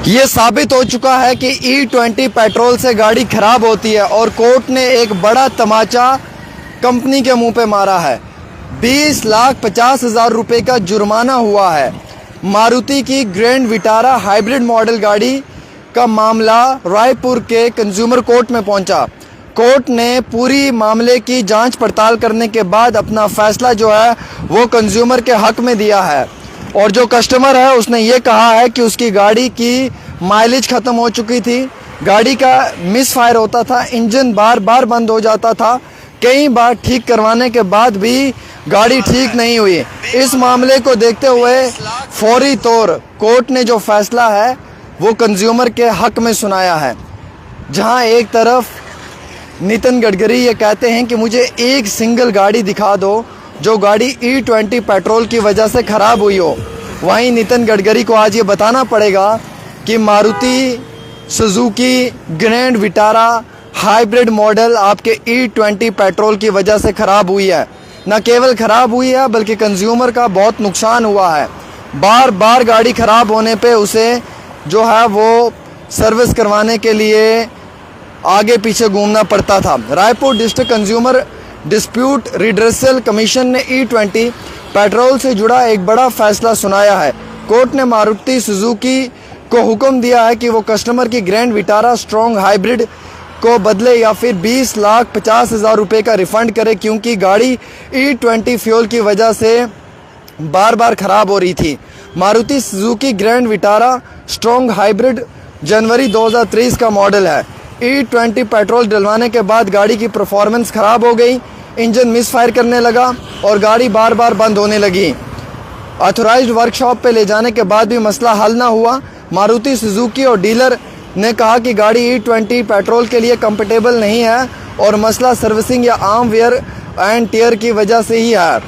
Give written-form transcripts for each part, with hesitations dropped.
ये साबित हो चुका है कि E20 पेट्रोल से गाड़ी खराब होती है और कोर्ट ने एक बड़ा तमाचा कंपनी के मुंह पे मारा है। 20,50,000 रुपए का जुर्माना हुआ है। मारुति की ग्रैंड विटारा हाइब्रिड मॉडल गाड़ी का मामला रायपुर के कंज्यूमर कोर्ट में पहुंचा। कोर्ट ने पूरी मामले की जांच पड़ताल करने के बाद अपना फैसला जो है वो कंज्यूमर के हक में दिया है। और जो कस्टमर है उसने ये कहा है कि उसकी गाड़ी की माइलेज ख़त्म हो चुकी थी, गाड़ी का मिस फायर होता था, इंजन बार बार बंद हो जाता था, कई बार ठीक करवाने के बाद भी गाड़ी ठीक नहीं हुई। इस मामले को देखते हुए फौरी तौर कोर्ट ने जो फैसला है वो कंज्यूमर के हक में सुनाया है। जहां एक तरफ नितिन गडकरी ये कहते हैं कि मुझे एक सिंगल गाड़ी दिखा दो जो गाड़ी E20 पेट्रोल की वजह से ख़राब हुई हो, वहीं नितिन गडकरी को आज ये बताना पड़ेगा कि Maruti Suzuki Grand Vitara hybrid model आपके E20 पेट्रोल की वजह से ख़राब हुई है। न केवल ख़राब हुई है बल्कि कंज्यूमर का बहुत नुकसान हुआ है। बार बार गाड़ी ख़राब होने पे उसे जो है वो सर्विस करवाने के लिए आगे पीछे घूमना पड़ता था। Raipur district consumer dispute redressal commission ने E20 पेट्रोल से जुड़ा एक बड़ा फैसला सुनाया है। कोर्ट ने मारुति सुजुकी को हुक्म दिया है कि वो कस्टमर की ग्रैंड विटारा स्ट्रॉन्ग हाइब्रिड को बदले या फिर 20,50,000 रुपये का रिफंड करे, क्योंकि गाड़ी E20 फ्यूल की वजह से बार बार ख़राब हो रही थी। Maruti Suzuki Grand Vitara strong hybrid जनवरी 2023 का मॉडल है। E20 पेट्रोल डलवाने के बाद गाड़ी की परफॉर्मेंस ख़राब हो गई, इंजन मिसफायर करने लगा और गाड़ी बार बार बंद होने लगी। ऑथोराइज्ड वर्कशॉप पे ले जाने के बाद भी मसला हल ना हुआ। मारुति सुजुकी और डीलर ने कहा कि गाड़ी E20 पेट्रोल के लिए कंफर्टेबल नहीं है और मसला सर्विसिंग या आर्म वेयर एंड टियर की वजह से ही है।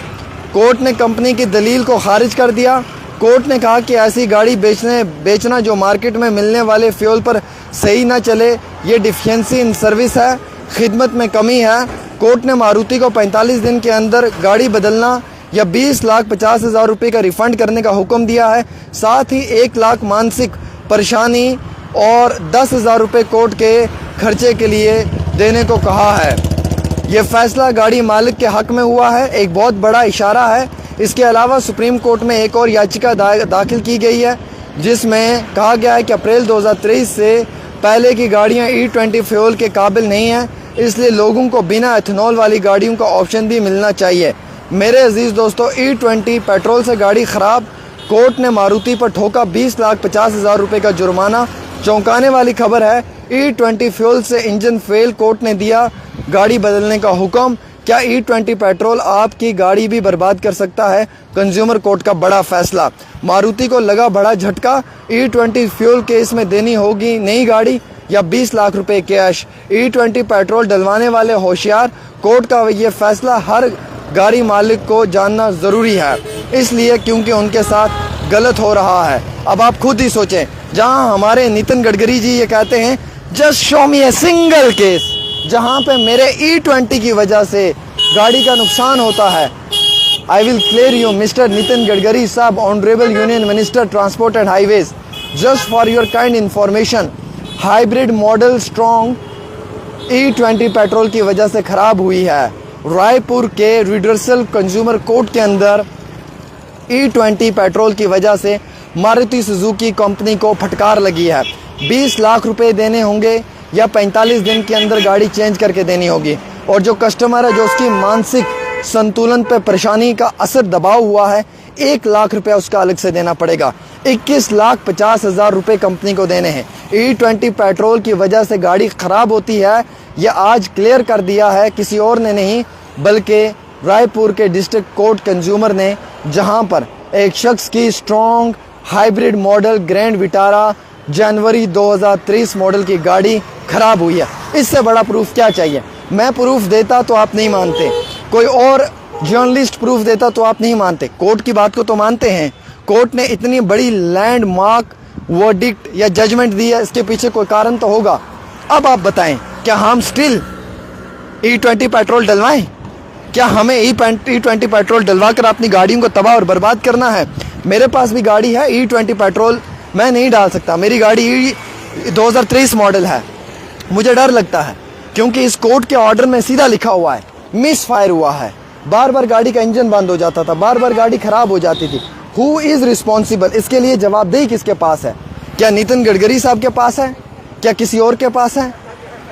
कोर्ट ने कंपनी की दलील को खारिज कर दिया। कोर्ट ने कहा कि ऐसी गाड़ी बेचना जो मार्केट में मिलने वाले फ्यूल पर सही ना चले, ये डिफिशिएंसी इन सर्विस है, खिदमत में कमी है। कोर्ट ने मारुति को 45 दिन के अंदर गाड़ी बदलना या 20,50,000 रुपये का रिफंड करने का हुक्म दिया है। साथ ही 1 लाख मानसिक परेशानी और 10,000 रुपये कोर्ट के खर्चे के लिए देने को कहा है। ये फैसला गाड़ी मालिक के हक में हुआ है, एक बहुत बड़ा इशारा है। इसके अलावा सुप्रीम कोर्ट में एक और याचिका दाखिल की गई है जिसमें कहा गया है कि अप्रैल 2023 से पहले की गाड़ियां E20 फ्यूल के काबिल नहीं हैं, इसलिए लोगों को बिना एथेनॉल वाली गाड़ियों का ऑप्शन भी मिलना चाहिए। मेरे अजीज़ दोस्तों, E20 पेट्रोल से गाड़ी ख़राब, कोर्ट ने मारुति पर ठोका 20,50,000 रुपये का जुर्माना। चौंकाने वाली खबर है, E20 फ्यूल से इंजन फेल, कोर्ट ने दिया गाड़ी बदलने का हुक्म। क्या E20 पेट्रोल आपकी गाड़ी भी बर्बाद कर सकता है? कंज्यूमर कोर्ट का बड़ा फैसला। मारुति को लगा बड़ा झटका, E20 फ्यूल केस में देनी होगी नई गाड़ी या 20 लाख रुपए कैश। E20 पेट्रोल डलवाने वाले होशियार, कोर्ट का ये फैसला हर गाड़ी मालिक को जानना ज़रूरी है, इसलिए क्योंकि उनके साथ गलत हो रहा है। अब आप खुद ही सोचें, जहां हमारे नितिन गडकरी जी ये कहते हैं just show me a single case जहां पे मेरे E20 की वजह से गाड़ी का नुकसान होता है। I will clear you mister Nitin Gadkari साहब, honourable union minister transport and highways, just for your kind information, hybrid model strong E20 petrol की वजह से ख़राब हुई है। रायपुर के रिड्रेसल कंज्यूमर कोर्ट के अंदर E20 पेट्रोल की वजह से मारुति सुजुकी कंपनी को फटकार लगी है। 20 लाख रुपए देने होंगे या 45 दिन के अंदर गाड़ी चेंज करके देनी होगी। और जो कस्टमर है, जो उसकी मानसिक संतुलन पे परेशानी का असर दबाव हुआ है, 1 लाख रुपया उसका अलग से देना पड़ेगा। 21,50,000 रुपये कंपनी को देने हैं। E20 पेट्रोल की वजह से गाड़ी ख़राब होती है, यह आज क्लियर कर दिया है किसी और ने नहीं बल्कि रायपुर के डिस्ट्रिक्ट कोर्ट कंज्यूमर ने, जहां पर एक शख्स की strong hybrid model Grand Vitara जनवरी 2023 मॉडल की गाड़ी ख़राब हुई है। इससे बड़ा प्रूफ क्या चाहिए? मैं प्रूफ देता तो आप नहीं मानते, कोई और जर्नलिस्ट प्रूफ देता तो आप नहीं मानते, कोर्ट की बात को तो मानते हैं। कोर्ट ने इतनी बड़ी लैंडमार्क वर्डिक्ट या जजमेंट दी है, इसके पीछे कोई कारण तो होगा। अब आप बताएं, क्या हम स्टिल E20 पेट्रोल डलवाएं? क्या हमें E20 पेट्रोल डलवा कर अपनी गाड़ियों को तबाह और बर्बाद करना है? मेरे पास भी गाड़ी है E20 पेट्रोल मैं नहीं डाल सकता। मेरी गाड़ी 2023 मॉडल है, मुझे डर लगता है क्योंकि इस कोर्ट के ऑर्डर में सीधा लिखा हुआ है मिस फायर हुआ है। बार बार गाड़ी का इंजन बंद हो जाता था, बार बार गाड़ी खराब हो जाती थी। Who is responsible? इसके लिए जवाबदेही किसके पास है? क्या नितिन गडकरी साहब के पास है? क्या किसी और के पास है?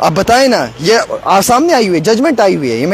आप बताएं ना। ये सामने आई हुई है, जजमेंट आई हुई है, ये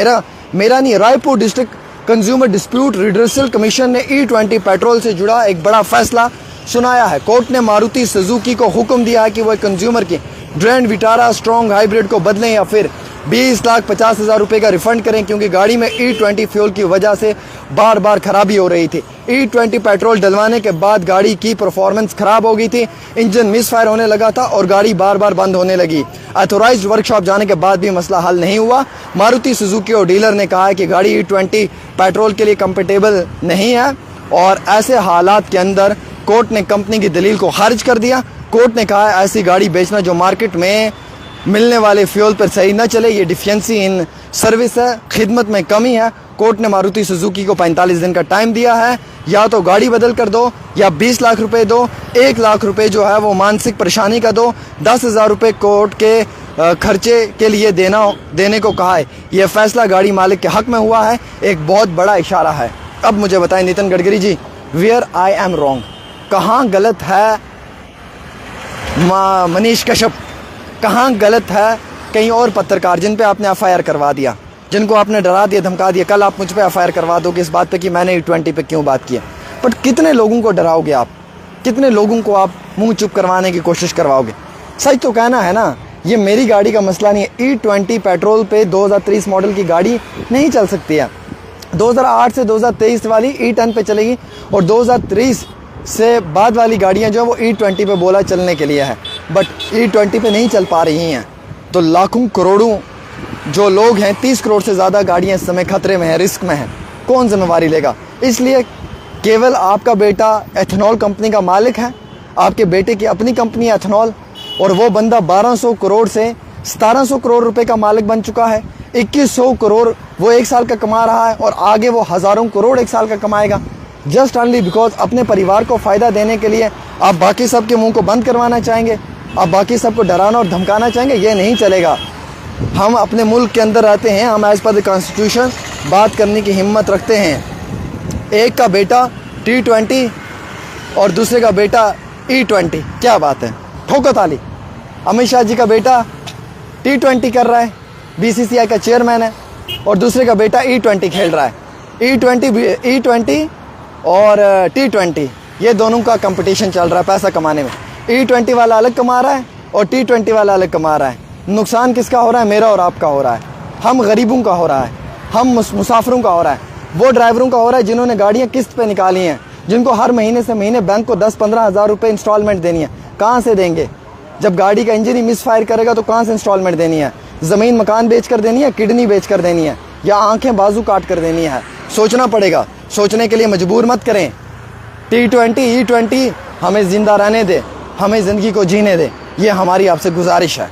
मेरा नहीं। Raipur district consumer dispute redressal commission ने E20 पेट्रोल से जुड़ा एक बड़ा फैसला सुनाया है। कोर्ट ने मारुति सुजुकी को हुक्म दिया है कि वह कंज्यूमर की ग्रैंड विटारा स्ट्रॉन्ग हाइब्रिड को बदलें या फिर 20,50,000 रुपये का रिफंड करें, क्योंकि गाड़ी में E20 फ्यूल की वजह से बार बार खराबी हो रही थी। E20 पेट्रोल डलवाने के बाद गाड़ी की परफॉर्मेंस खराब हो गई थी, इंजन मिसफायर होने लगा था और गाड़ी बार बार बंद होने लगी। अथोराइज्ड वर्कशॉप जाने के बाद भी मसला हल नहीं हुआ। मारुति सुजुकी और डीलर ने कहा है कि गाड़ी E20 पेट्रोल के लिए कंपेटेबल नहीं है और ऐसे हालात के अंदर कोर्ट ने कंपनी की दलील को खारिज कर दिया। कोर्ट ने कहा है ऐसी गाड़ी बेचना जो मार्केट में मिलने वाले फ्यूल पर सही न चले, ये डिफिशिएंसी इन सर्विस है, खिदमत में कमी है। कोर्ट ने मारुति सुजुकी को 45 दिन का टाइम दिया है, या तो गाड़ी बदल कर दो या 20 लाख रुपए दो। 1 लाख रुपए जो है वो मानसिक परेशानी का दो। 10,000 रुपये कोर्ट के खर्चे के लिए देने को कहा है। यह फैसला गाड़ी मालिक के हक में हुआ है, एक बहुत बड़ा इशारा है। अब मुझे बताएं Nitin Gadkari ji, where I am wrong, कहाँ गलत है मनीष कश्यप, कहाँ गलत है कहीं और पत्रकार जिन पे आपने FIR करवा दिया, जिनको आपने डरा दिया, धमका दिया। कल आप मुझ पे FIR करवा दोगे इस बात पे कि मैंने E20 पे क्यों बात की है। बट कितने लोगों को डराओगे आप, कितने लोगों को आप मुंह चुप करवाने की कोशिश करवाओगे? सच तो कहना है ना, ये मेरी गाड़ी का मसला नहीं है। E20 पेट्रोल पे 2023 मॉडल की गाड़ी नहीं चल सकती है। 2008 से 2023 वाली E10 पे चलेगी और 2023 से बाद वाली गाड़ियां जो है वो E20 पे बोला चलने के लिए है, बट E20 पे नहीं चल पा रही हैं। तो लाखों करोड़ों जो लोग हैं, 30 करोड़ से ज़्यादा गाड़ियां इस समय खतरे में हैं, रिस्क में हैं। कौन जिम्मेवारी लेगा? इसलिए केवल आपका बेटा एथेनॉल कंपनी का मालिक है, आपके बेटे की अपनी कंपनी है एथेनॉल, और वो बंदा 1200 करोड़ से 1700 करोड़ रुपए का मालिक बन चुका है। 2100 करोड़ वो एक साल का कमा रहा है और आगे वो हज़ारों करोड़ एक साल का कमाएगा, जस्ट ओनली बिकॉज अपने परिवार को फ़ायदा देने के लिए आप बाकी सब के मुंह को बंद करवाना चाहेंगे, आप बाकी सबको डराना और धमकाना चाहेंगे। ये नहीं चलेगा। हम अपने मुल्क के अंदर रहते हैं, हम एज़ पर द कॉन्स्टिट्यूशन बात करने की हिम्मत रखते हैं। एक का बेटा T20 और दूसरे का बेटा E20, क्या बात है, ठोको ताली। अमित शाह जी का बेटा T20 कर रहा है, BCCI का चेयरमैन है, और दूसरे का बेटा E20 खेल रहा है। E20 और T20 ये दोनों का कंपटीशन चल रहा है पैसा कमाने में। E20 वाला अलग कमा रहा है और T20 वाला अलग कमा रहा है। नुकसान किसका हो रहा है? मेरा और आपका हो रहा है। हम गरीबों का हो रहा है, हम मुसाफिरों का हो रहा है, वो ड्राइवरों का हो रहा है जिन्होंने गाड़ियाँ किस्त पे निकाली हैं, जिनको हर महीने से महीने बैंक को 10-15 हज़ार रुपये इंस्टॉलमेंट देनी है। कहाँ से देंगे? जब गाड़ी का इंजन ही मिस फायर करेगा तो कहाँ से इंस्टॉलमेंट देनी है? ज़मीन मकान बेच कर देनी है, किडनी बेच कर देनी है, या आंखें बाजू काट कर देनी है? सोचना पड़ेगा। सोचने के लिए मजबूर मत करें। T20 E20 हमें ज़िंदा रहने दे, हमें ज़िंदगी को जीने दे, ये हमारी आपसे गुजारिश है।